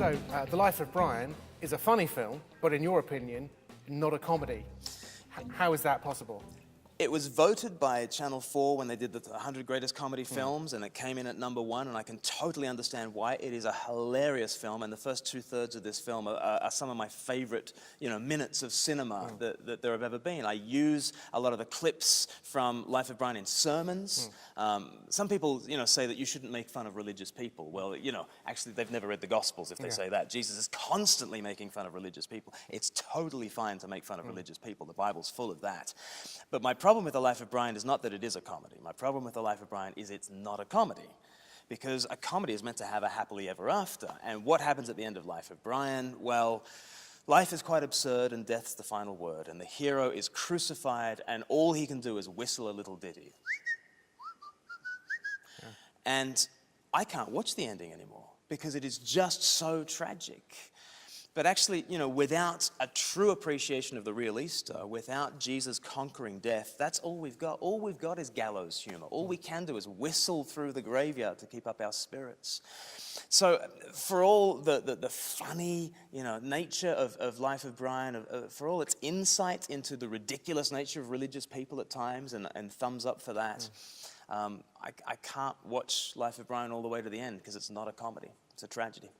So, The Life of Brian is a funny film, but in your opinion, not a comedy. How is that possible? It was voted by Channel 4 when they did the 100 Greatest Comedy Films, and it came in at #1, and I can totally understand why. It is a hilarious film, and the first 2/3 of this film are some of my favorite, minutes of cinema that there have ever been. I use a lot of the clips from Life of Brian in sermons. Some people, say that you shouldn't make fun of religious people. Well, actually they've never read the Gospels if they say that. Jesus is constantly making fun of religious people. It's totally fine to make fun of religious people. The Bible's full of that. But my problem with The Life of Brian is not that it is a comedy. My problem with The Life of Brian is it's not a comedy. Because a comedy is meant to have a happily ever after. And what happens at the end of Life of Brian? Well, life is quite absurd and death's the final word. And the hero is crucified and all he can do is whistle a little ditty. And I can't watch the ending anymore because it is just so tragic. But actually, without a true appreciation of the real Easter, without Jesus conquering death, that's all we've got. All we've got is gallows humor. All we can do is whistle through the graveyard to keep up our spirits. So for all the funny, nature of Life of Brian, for all its insight into the ridiculous nature of religious people at times, and thumbs up for that, I can't watch Life of Brian all the way to the end because it's not a comedy. It's a tragedy.